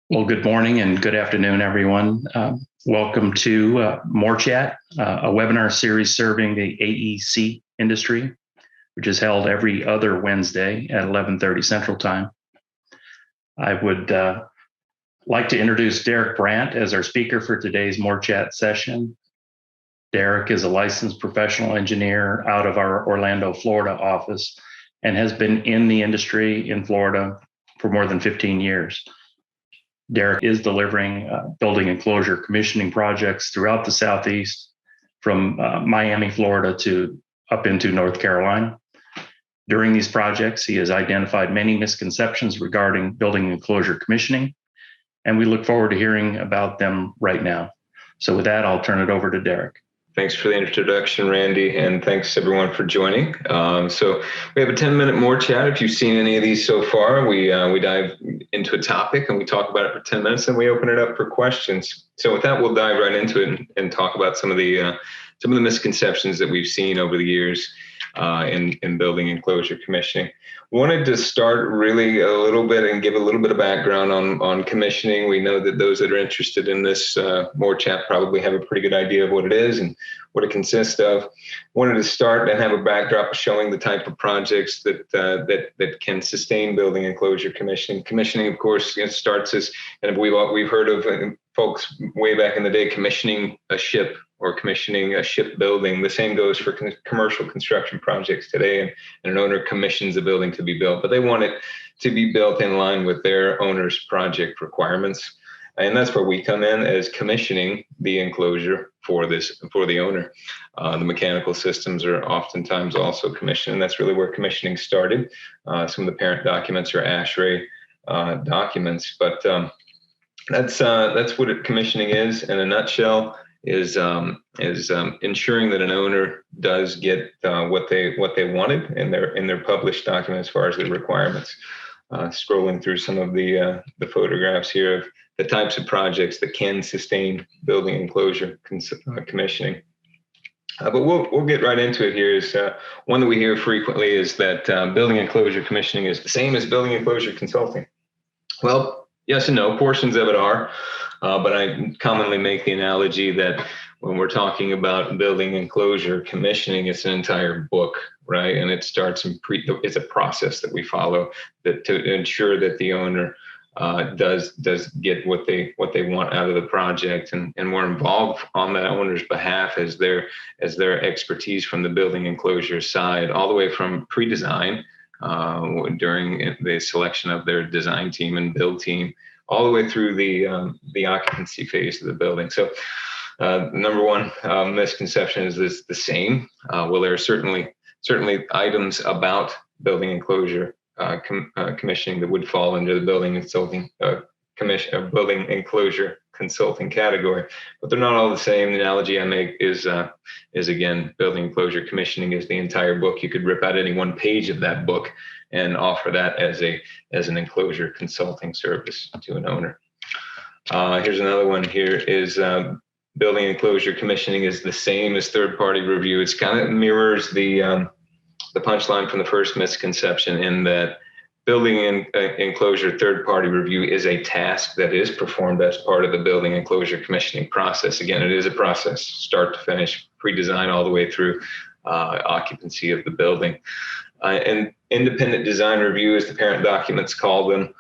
Well, good morning and good afternoon, everyone. Welcome to MooreChat, a webinar series serving the AEC industry, which is held every other Wednesday at 11:30 Central Time. I would like to introduce Darek Brandt as our speaker for today's MooreChat session. Darek is a licensed professional engineer out of our Orlando, Florida office and has been in the industry in Florida for more than 15 years. Darek is delivering building enclosure commissioning projects throughout the Southeast, from Miami, Florida to up into North Carolina. During these projects, he has identified many misconceptions regarding building enclosure commissioning, and we look forward to hearing about them right now. So with that, I'll turn it over to Darek. Thanks for the introduction, Randy, and thanks everyone for joining. So we have a 10-minute MooreChat. If you've seen any of these so far, we dive into a topic and we talk about it for 10 minutes, and we open it up for questions. So with that, we'll dive right into it and talk about some of the misconceptions that we've seen over the years in building enclosure commissioning. Wanted to start really a little bit and give a little bit of background on commissioning. We know that those that are interested in this MooreChat probably have a pretty good idea of what it is and what it consists of. Wanted to start and have a backdrop showing the type of projects that can sustain building enclosure commissioning. Commissioning, of course, starts as, and we've heard of folks way back in the day commissioning a ship or commissioning a shipbuilding. The same goes for commercial construction projects today, and an owner commissions a building to be built, but they want it to be built in line with their owner's project requirements. And that's where we come in as commissioning the enclosure for the owner. The mechanical systems are oftentimes also commissioned, and that's really where commissioning started. Some of the parent documents are ASHRAE documents, but that's what commissioning is in a nutshell. Is ensuring that an owner does get what they wanted in their published document as far as the requirements. Scrolling through some of the photographs here of the types of projects that can sustain building enclosure commissioning. But we'll get right into it here. Is one that we hear frequently is that building enclosure commissioning is the same as building enclosure consulting. Well, yes and no. Portions of it are. But I commonly make the analogy that when we're talking about building enclosure commissioning, it's an entire book, right? And it starts it's a process that we follow to ensure that the owner does get what they want out of the project, and we're involved on that owner's behalf as their expertise from the building enclosure side, all the way from pre-design during the selection of their design team and build team, all the way through the occupancy phase of the building. So number one misconception is this the same. Well, there are certainly items about building enclosure commissioning that would fall under the building enclosure consulting category, but they're not all the same. The analogy I make is again, building enclosure commissioning is the entire book. You could rip out any one page of that book and offer that as an enclosure consulting service to an owner. Here's another one. Here is building enclosure commissioning is the same as third-party review. It's kind of mirrors the punchline from the first misconception, in that building enclosure third-party review is a task that is performed as part of the building enclosure commissioning process. Again, it is a process, start to finish, pre-design all the way through occupancy of the building. And independent design review, as the parent documents call them,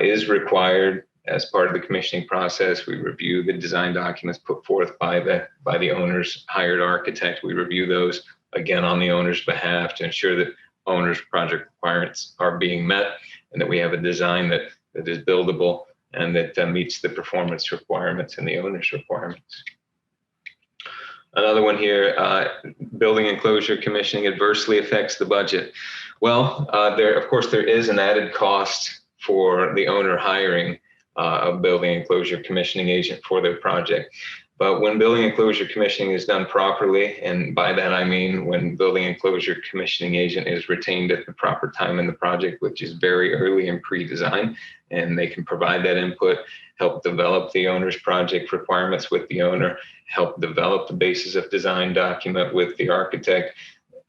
is required as part of the commissioning process. We review the design documents put forth by the owner's hired architect. We review those again on the owner's behalf to ensure that owner's project requirements are being met, and that we have a design that is buildable and that meets the performance requirements and the owner's requirements. Another one here, building enclosure commissioning adversely affects the budget. Well, of course, there is an added cost for the owner hiring a building enclosure commissioning agent for their project. But when building enclosure commissioning is done properly, and by that I mean when building enclosure commissioning agent is retained at the proper time in the project, which is very early in pre-design, and they can provide that input, help develop the owner's project requirements with the owner, help develop the basis of design document with the architect,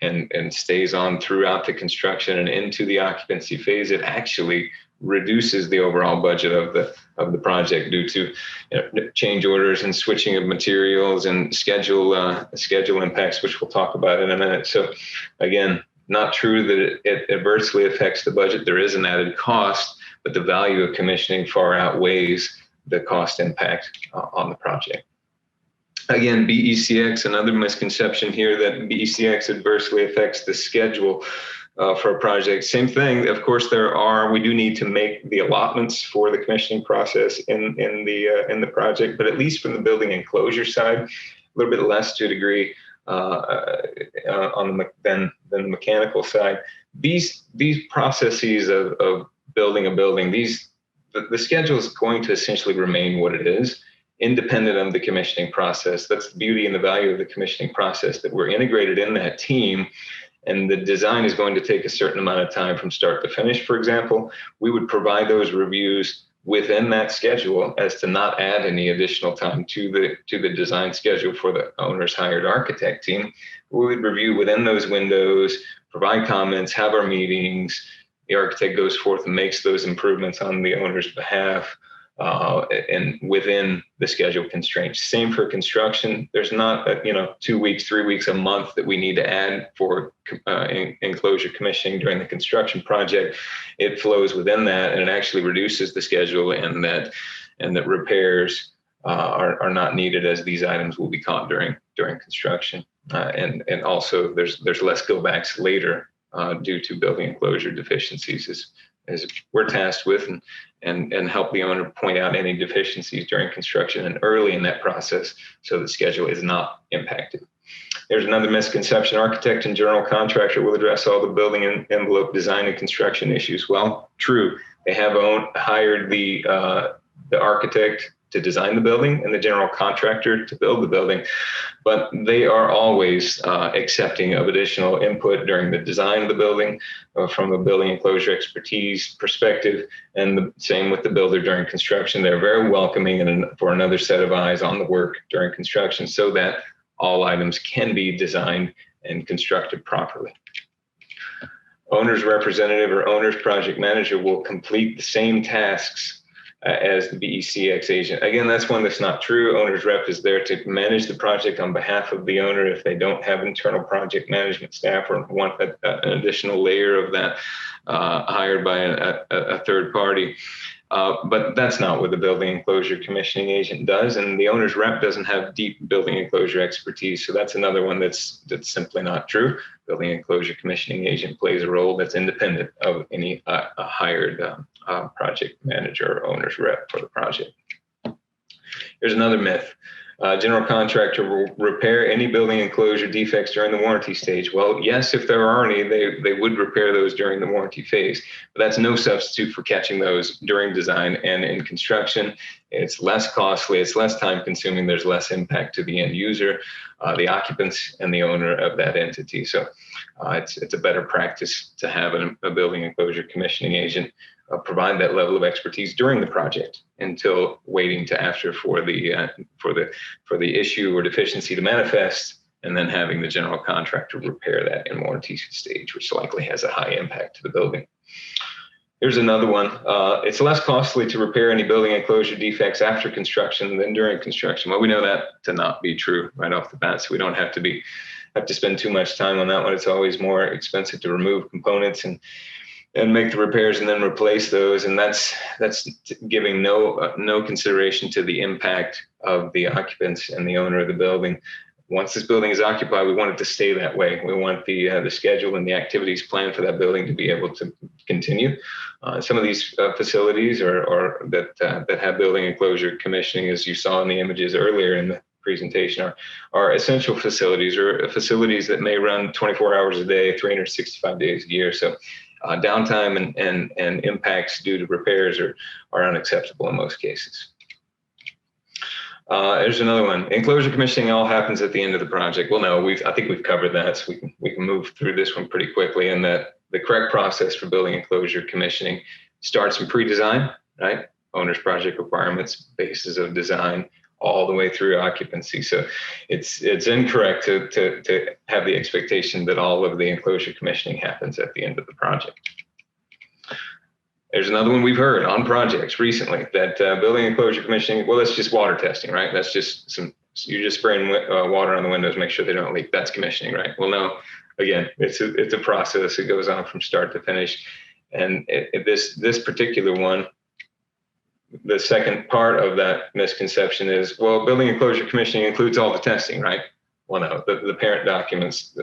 and stays on throughout the construction and into the occupancy phase, it actually reduces the overall budget of the project due to change orders and switching of materials and schedule impacts, which we'll talk about in a minute. So again, not true that it adversely affects the budget. There is an added cost, but the value of commissioning far outweighs the cost impact on the project. Again, BECx, another misconception here that BECx adversely affects the schedule for a project. Same thing, of course, we do need to make the allotments for the commissioning process in the project, but at least from the building enclosure side, a little bit less to a degree than the mechanical side. These processes of building a building, the schedule is going to essentially remain what it is, independent of the commissioning process. That's the beauty and the value of the commissioning process, that we're integrated in that team, and the design is going to take a certain amount of time from start to finish. For example, we would provide those reviews within that schedule as to not add any additional time to the design schedule for the owner's hired architect team. We would review within those windows, provide comments, have our meetings. The architect goes forth and makes those improvements on the owner's behalf, and within the schedule constraints. Same for construction. There's not 2 weeks, 3 weeks, a month that we need to add for enclosure commissioning during the construction project. It flows within that, and it actually reduces the schedule, and that repairs are not needed, as these items will be caught during construction. And also there's less go backs later due to building enclosure deficiencies, as we're tasked with, and help the owner point out any deficiencies during construction and early in that process, so the schedule is not impacted. There's another misconception: architect and general contractor will address all the building envelope design and construction issues. Well, true, they have hired the architect to design the building and the general contractor to build the building, but they are always accepting of additional input during the design of the building from a building enclosure expertise perspective, and the same with the builder during construction. They're very welcoming and for another set of eyes on the work during construction, so that all items can be designed and constructed properly. Owner's representative or owner's project manager will complete the same tasks as the BECx agent. Again, that's one that's not true. Owner's rep is there to manage the project on behalf of the owner if they don't have internal project management staff or want an additional layer of that hired by a third party. But that's not what the building enclosure commissioning agent does, and the owner's rep doesn't have deep building enclosure expertise. So that's another one that's simply not true. Building enclosure commissioning agent plays a role that's independent of any hired project manager or owner's rep for the project. Here's another myth. General contractor will repair any building enclosure defects during the warranty stage. Well, yes, if there are any, they would repair those during the warranty phase, but that's no substitute for catching those during design and in construction. It's less costly, it's less time consuming, there's less impact to the end user, the occupants, and the owner of that entity. So it's a better practice to have a building enclosure commissioning agent provide that level of expertise during the project until waiting to after for the issue or deficiency to manifest, and then having the general contractor repair that in warranty stage, which likely has a high impact to the building. Here's another one. It's less costly to repair any building enclosure defects after construction than during construction. Well, we know that to not be true right off the bat, so we don't have to spend too much time on that one. It's always more expensive to remove components and make the repairs and then replace those, and that's giving no consideration to the impact of the occupants and the owner of the building. Once this building is occupied, we want it to stay that way. We want the schedule and the activities planned for that building to be able to continue. Some of these facilities that have building enclosure commissioning, as you saw in the images earlier in the presentation, are essential facilities, or facilities that may run 24 hours a day, 365 days a year. So downtime and impacts due to repairs are unacceptable in most cases. There's another one. Enclosure commissioning all happens at the end of the project. Well, no, I think we've covered that, so we can move through this one pretty quickly. And that the correct process for building enclosure commissioning starts in pre-design, right? Owner's project requirements, basis of design, all the way through occupancy. So it's incorrect to have the expectation that all of the enclosure commissioning happens at the end of the project. There's another one we've heard on projects recently that building enclosure commissioning, well, that's just water testing, right? That's just you're just spraying water on the windows, make sure they don't leak. That's commissioning, right? Well, no, again, it's a process. It goes on from start to finish. And this particular one, the second part of that misconception is, well, building enclosure commissioning includes all the testing, right? Well, no, the parent documents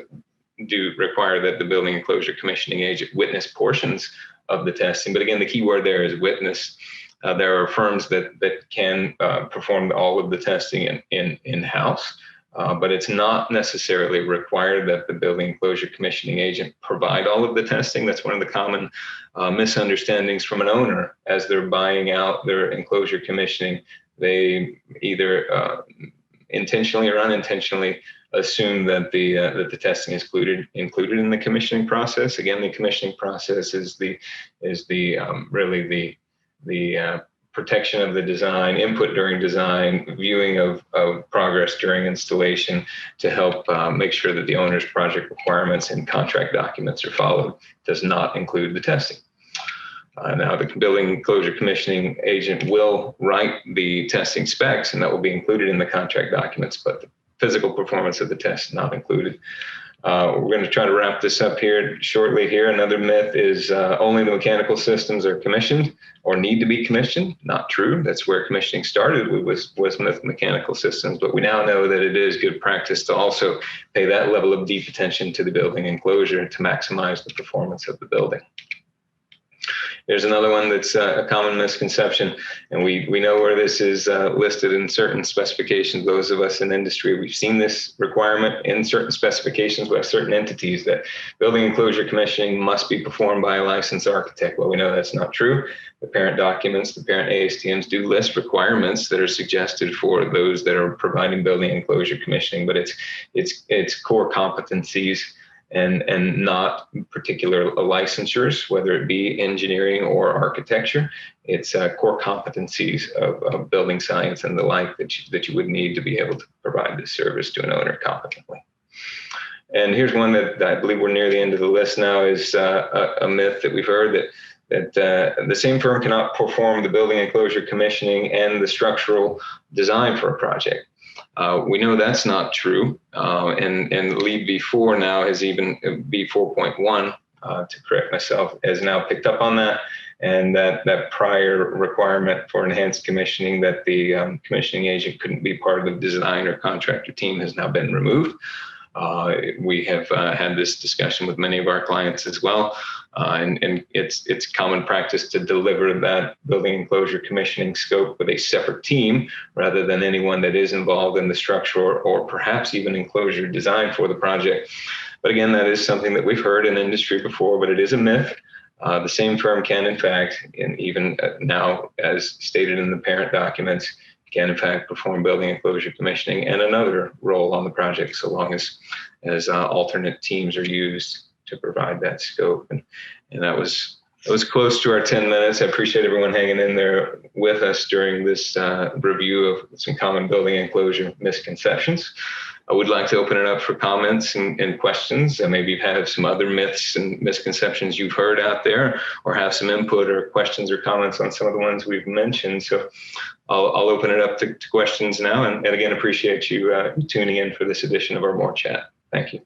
do require that the building enclosure commissioning agent witness portions of the testing. But again, the key word there is witness. There are firms that can perform all of the testing in-house, but it's not necessarily required that the building enclosure commissioning agent provide all of the testing. That's one of the common misunderstandings from an owner as they're buying out their enclosure commissioning. They either intentionally or unintentionally assume that the testing is included in the commissioning process. Again, the commissioning process is really the protection of the design, input during design, viewing of progress during installation to help make sure that the owner's project requirements and contract documents are followed. Does not include the testing. Now, the building enclosure commissioning agent will write the testing specs, and that will be included in the contract documents, but the physical performance of the test not included. We're going to try to wrap this up here shortly here. Another myth is only the mechanical systems are commissioned or need to be commissioned. Not true. That's where commissioning started was with mechanical systems, but we now know that it is good practice to also pay that level of deep attention to the building enclosure to maximize the performance of the building. There's another one that's a common misconception, and we know where this is listed in certain specifications. Those of us in industry, we've seen this requirement in certain specifications by certain entities that building enclosure commissioning must be performed by a licensed architect. Well, we know that's not true. The parent documents, the parent ASTMs do list requirements that are suggested for those that are providing building enclosure commissioning, but it's core competencies and not particular licensures, whether it be engineering or architecture. It's core competencies of building science and the like that you would need to be able to provide this service to an owner competently. And here's one that I believe we're near the end of the list now is a myth that we've heard that the same firm cannot perform the building enclosure commissioning and the structural design for a project. We know that's not true, and LEED B4 now has even B4.1 to correct myself has now picked up on that, and that prior requirement for enhanced commissioning that the commissioning agent couldn't be part of the design or contractor team has now been removed. We have had this discussion with many of our clients as well, and it's common practice to deliver that building enclosure commissioning scope with a separate team rather than anyone that is involved in the structure or perhaps even enclosure design for the project. But again, that is something that we've heard in industry before, but it is a myth. The same firm can, in fact, and even now, as stated in the parent documents, can in fact perform building enclosure commissioning and another role on the project, so long as alternate teams are used to provide that scope. And that was close to our 10 minutes. I appreciate everyone hanging in there with us during this review of some common building enclosure misconceptions. I would like to open it up for comments and questions. Maybe you have some other myths and misconceptions you've heard out there, or have some input or questions or comments on some of the ones we've mentioned. So I'll open it up to questions now. And again, appreciate you tuning in for this edition of our MooreChat. Thank you.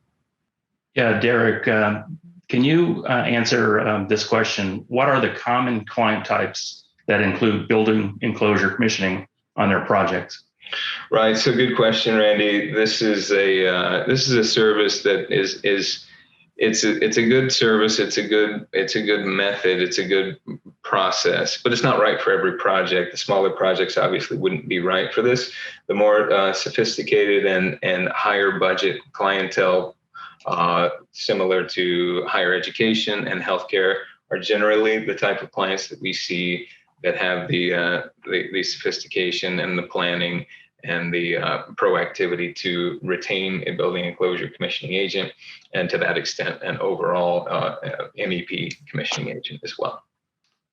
Yeah, Derek, can you answer this question? What are the common client types that include building enclosure commissioning on their projects? Right. So good question, Randy. This is a service that it's a good service. It's a good method. It's a good process, but it's not right for every project. The smaller projects obviously wouldn't be right for this. The more sophisticated and higher budget clientele, similar to higher education and healthcare, are generally the type of clients that we see that have the sophistication and the planning and the proactivity to retain a building enclosure commissioning agent, and to that extent, an overall MEP commissioning agent as well.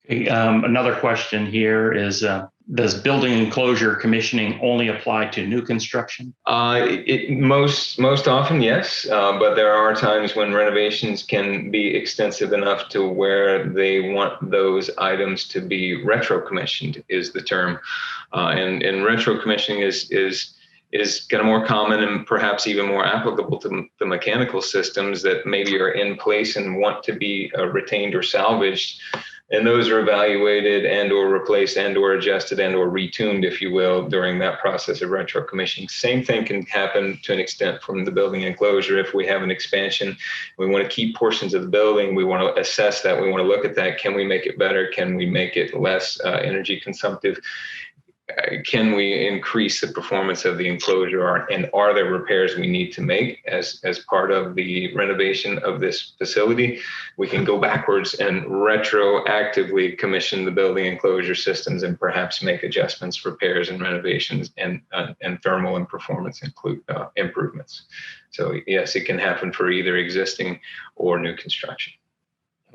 Okay, another question here is, Does building enclosure commissioning only apply to new construction? Most often, yes, but there are times when renovations can be extensive enough to where they want those items to be retro commissioned, is the term, and retro commissioning is kind of more common and perhaps even more applicable to the mechanical systems that maybe are in place and want to be retained or salvaged. And those are evaluated and or replaced and or adjusted and or retuned, if you will, during that process of retro commissioning. Same thing can happen to an extent from the building enclosure. If we have an expansion, we want to keep portions of the building, we want to assess that, we want to look at that. Can we make it better? Can we make it less energy consumptive? Can we increase the performance of the enclosure, and are there repairs we need to make as part of the renovation of this facility? We can go backwards and retroactively commission the building enclosure systems and perhaps make adjustments, repairs, and renovations and thermal and performance improvements. So yes, it can happen for either existing or new construction.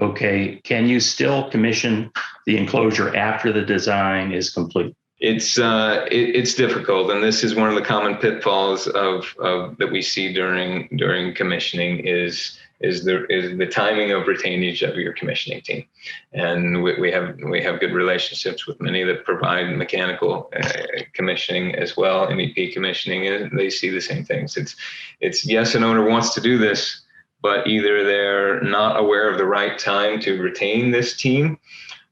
Okay, can you still commission the enclosure after the design is complete? It's difficult, and this is one of the common pitfalls of that we see during commissioning is the timing of retainage of your commissioning team. And we have good relationships with many that provide mechanical commissioning as well, MEP commissioning, and they see the same things. It's yes, an owner wants to do this, but either they're not aware of the right time to retain this team,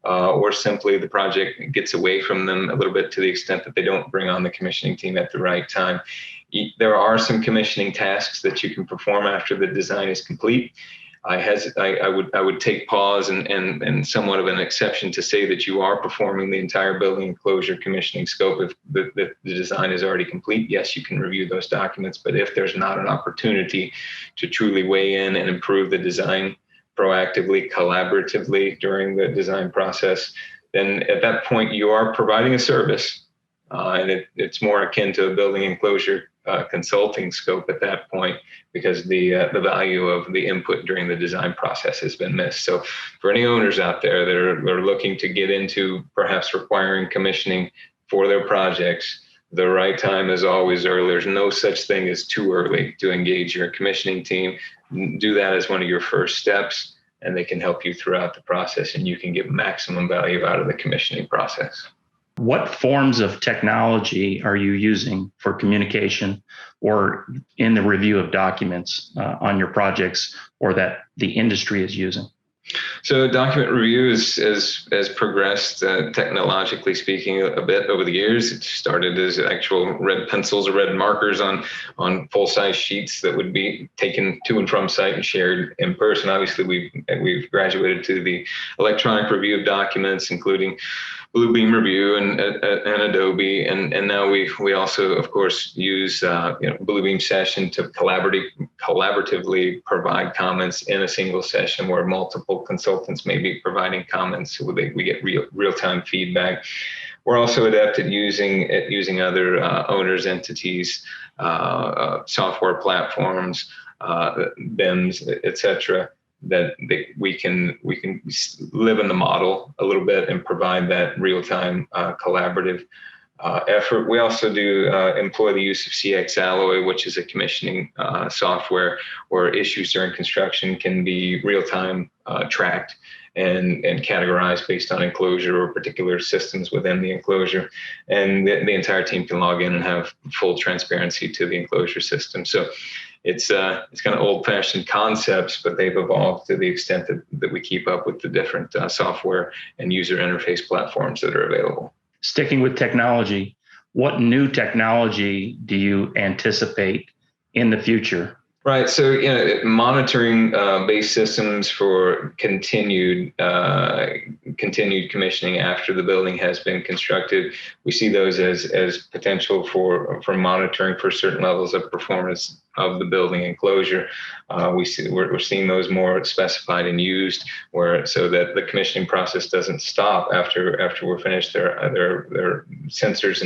or simply the project gets away from them a little bit to the extent that they don't bring on the commissioning team at the right time. There are some commissioning tasks that you can perform after the design is complete. I would take pause and somewhat of an exception to say that you are performing the entire building enclosure commissioning scope. If the design is already complete, yes, you can review those documents. But if there's not an opportunity to truly weigh in and improve the design proactively, collaboratively during the design process, then at that point you are providing a service, and it's more akin to a building enclosure consulting scope at that point, because the value of the input during the design process has been missed. So for any owners out there that are looking to get into perhaps requiring commissioning for their projects, the right time is always early. There's no such thing as too early to engage your commissioning team. Do that as one of your first steps, and they can help you throughout the process, and you can get maximum value out of the commissioning process. What forms of technology are you using for communication or in the review of documents on your projects, or that the industry is using? So document review has progressed technologically speaking a bit over the years. It started as actual red pencils or red markers on full-size sheets that would be taken to and from site and shared in person. Obviously, we've graduated to the electronic review of documents, including Bluebeam Review and Adobe, and now we also, of course, use Bluebeam Session to collaboratively provide comments in a single session where multiple consultants may be providing comments, so we get real-time feedback. We're also adept at using other owners, entities, software platforms, BIMs, etc., that we can live in the model a little bit and provide that real-time collaborative effort. We also do employ the use of CX Alloy, which is a commissioning software where issues during construction can be real-time tracked and categorized based on enclosure or particular systems within the enclosure. And the entire team can log in and have full transparency to the enclosure system. So it's kind of old-fashioned concepts, but they've evolved to the extent that we keep up with the different software and user interface platforms that are available. Sticking with technology, what new technology do you anticipate in the future? Right. So, monitoring base systems for continued commissioning after the building has been constructed. We see those as potential for monitoring for certain levels of performance of the building enclosure. We're seeing those more specified and used, so that the commissioning process doesn't stop after we're finished. There are sensors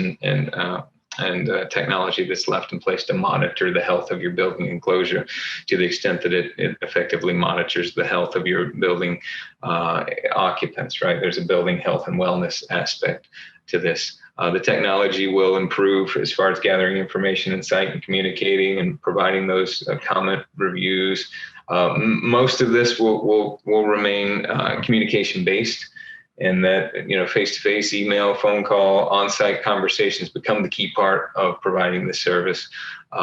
and technology that's left in place to monitor the health of your building enclosure to the extent that it effectively monitors the health of your building occupants, right? There's a building health and wellness aspect to this. The technology will improve as far as gathering information in site and communicating and providing those comment reviews. Most of this will remain communication based, and that face-to-face, email, phone call, on-site conversations become the key part of providing the service,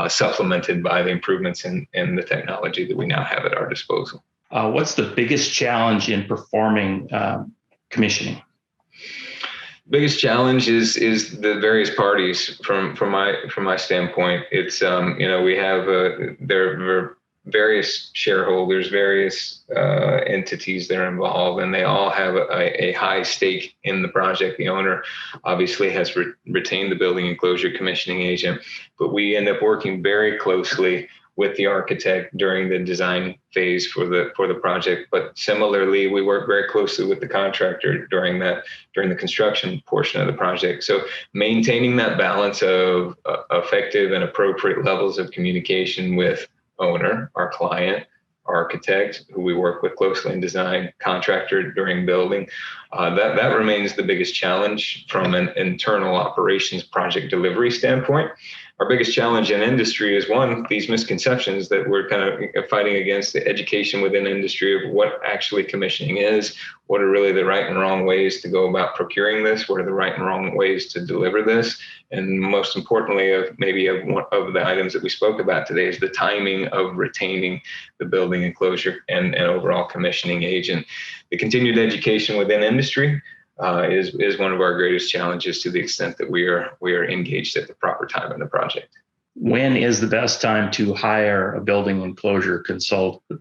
supplemented by the improvements in the technology that we now have at our disposal. What's the biggest challenge in performing commissioning? Biggest challenge is the various parties from my standpoint. It's we have there are various shareholders, various entities that are involved, and they all have a high stake in the project. The owner obviously has retained the building enclosure commissioning agent, but we end up working very closely with the architect during the design phase for the project. But similarly, we work very closely with the contractor during the construction portion of the project. So maintaining that balance of effective and appropriate levels of communication with owner, our client, architect, who we work with closely in design, contractor during building, that remains the biggest challenge from an internal operations project delivery standpoint. Our biggest challenge in industry is, one, these misconceptions that we're kind of fighting against, the education within industry of what actually commissioning is, what are really the right and wrong ways to go about procuring this, what are the right and wrong ways to deliver this, and most importantly, of one of the items that we spoke about today is the timing of retaining the building enclosure and overall commissioning agent. The continued education within industry is one of our greatest challenges, to the extent that we are engaged at the proper time in the project. When is the best time to hire a building enclosure consultant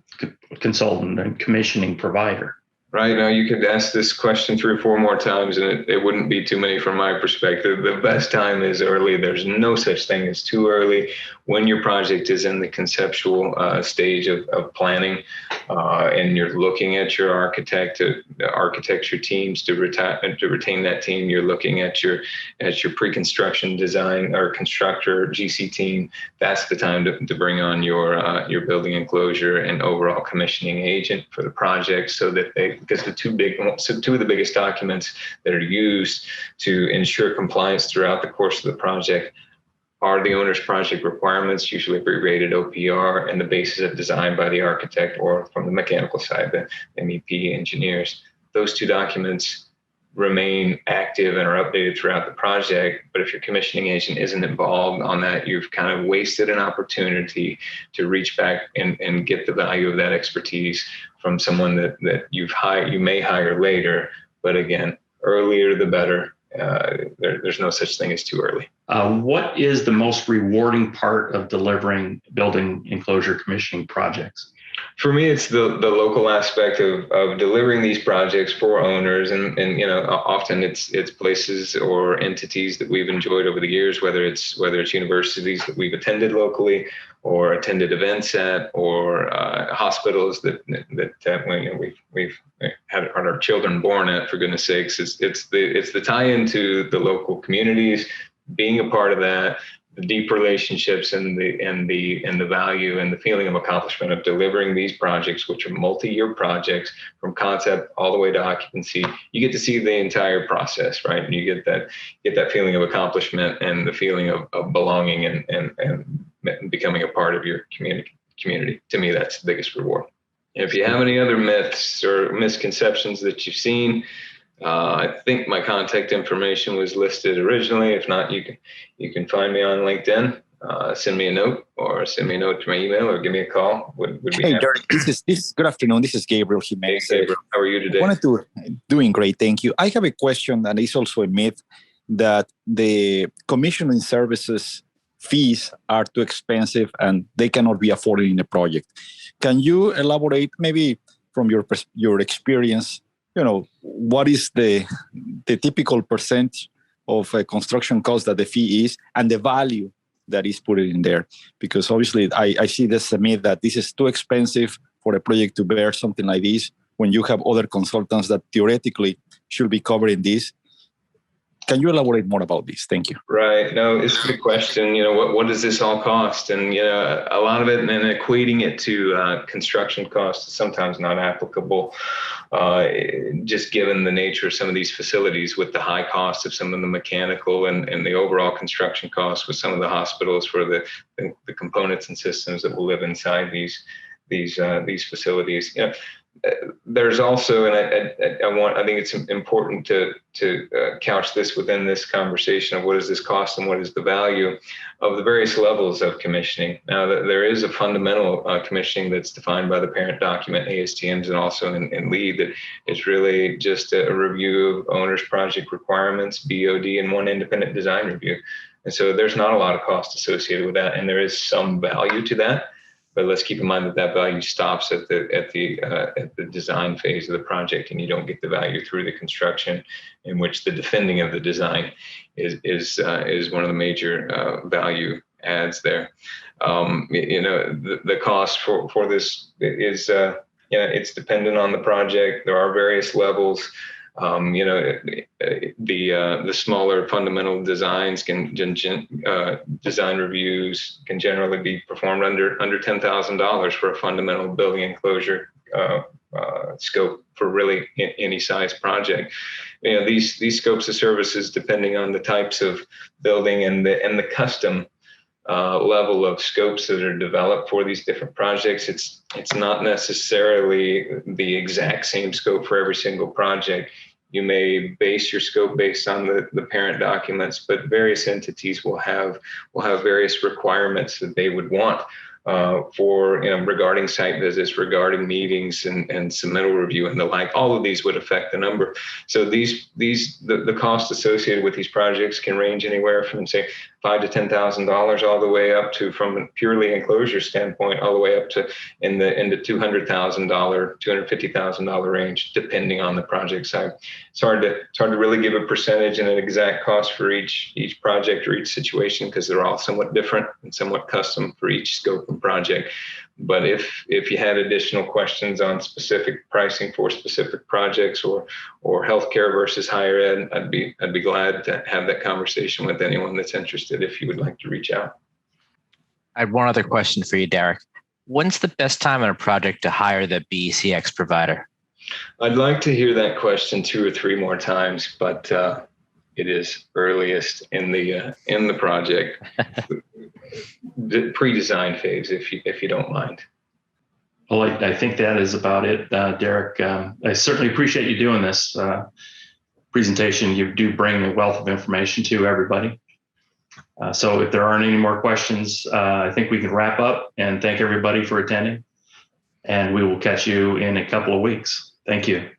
and commissioning provider? Right now, you could ask this question 3 or 4 more times, and it wouldn't be too many from my perspective. The best time is early. There's no such thing as too early. When your project is in the conceptual stage of planning, and you're looking at your architecture teams to retain that team, you're looking at your pre-construction design or constructor GC team. That's the time to bring on your building enclosure and overall commissioning agent for the project, so that because two of the biggest documents that are used to ensure compliance throughout the course of the project are the owner's project requirements, usually abbreviated OPR, and the basis of design by the architect, or from the mechanical side, the MEP engineers. Those 2 documents remain active and are updated throughout the project. But if your commissioning agent isn't involved on that, you've kind of wasted an opportunity to reach back and get the value of that expertise from someone that you may hire later. But again, earlier the better. There's no such thing as too early. What is the most rewarding part of delivering building enclosure commissioning projects? For me, it's the local aspect of delivering these projects for owners, and often it's places or entities that we've enjoyed over the years, whether it's universities that we've attended locally, or attended events at, or hospitals that we've had our children born at, for goodness sakes. It's the tie-in to the local communities, being a part of that, the deep relationships and the value and the feeling of accomplishment of delivering these projects, which are multi-year projects from concept all the way to occupancy. You get to see the entire process, right? And you get that feeling of accomplishment and the feeling of belonging and becoming a part of your community. To me, that's the biggest reward. And if you have any other myths or misconceptions that you've seen, I think my contact information was listed originally. If not, you can find me on LinkedIn. Send me a note, or send me a note to my email, or give me a call. Hey, Darek, this is good afternoon. This is Gabriel Jimenez. Hey, Gabriel, how are you today? Doing great, thank you. I have a question, and it's also a myth, that the commissioning services fees are too expensive and they cannot be afforded in a project. Can you elaborate, maybe from your experience? What is the typical percent of a construction cost that the fee is, and the value that is put in there? Because obviously I see this myth that this is too expensive for a project to bear something like this, when you have other consultants that theoretically should be covering this. Can you elaborate more about this? Thank you. Right. No, it's a good question. What does this all cost? And, a lot of it, and equating it to construction costs is sometimes not applicable, just given the nature of some of these facilities with the high cost of some of the mechanical and the overall construction costs with some of the hospitals for the components and systems that will live inside these facilities. There's also, and I think it's important to couch this within this conversation of what does this cost and what is the value of the various levels of commissioning. Now, there is a fundamental commissioning that's defined by the parent document, ASTMs, and also in LEED, that is really just a review of owner's project requirements, BOD, and one independent design review. And so there's not a lot of cost associated with that, and there is some value to that. But let's keep in mind that value stops at the design phase of the project, and you don't get the value through the construction, in which the defending of the design is one of the major value adds there. The cost for this is it's dependent on the project. There are various levels. The smaller fundamental designs design reviews can generally be performed under $10,000 for a fundamental building enclosure scope for really any size project. These scopes of services, depending on the types of building and the custom level of scopes that are developed for these different projects, it's not necessarily the exact same scope for every single project. You may base your scope based on the parent documents, but various entities will have various requirements that they would want for regarding site visits, regarding meetings and submittal review and the like. All of these would affect the number. So the cost associated with these projects can range anywhere from, say, $5,000 to $10,000 all the way up to, from a purely enclosure standpoint, all the way up to in the $200,000, $250,000 range, depending on the project side. It's hard to really give a percentage and an exact cost for each project or each situation, because they're all somewhat different and somewhat custom for each scope and project. But if you had additional questions on specific pricing for specific projects or healthcare versus higher ed, I'd be glad to have that conversation with anyone that's interested, if you would like to reach out. I had one other question for you, Darek. When's the best time on a project to hire the BECx provider? I'd like to hear that question 2 or 3 more times, but it is earliest in the project. The pre-design phase, if you don't mind. Well, I think that is about it, Darek. I certainly appreciate you doing this presentation. You do bring a wealth of information to everybody. So if there aren't any more questions, I think we can wrap up and thank everybody for attending. And we will catch you in a couple of weeks. Thank you.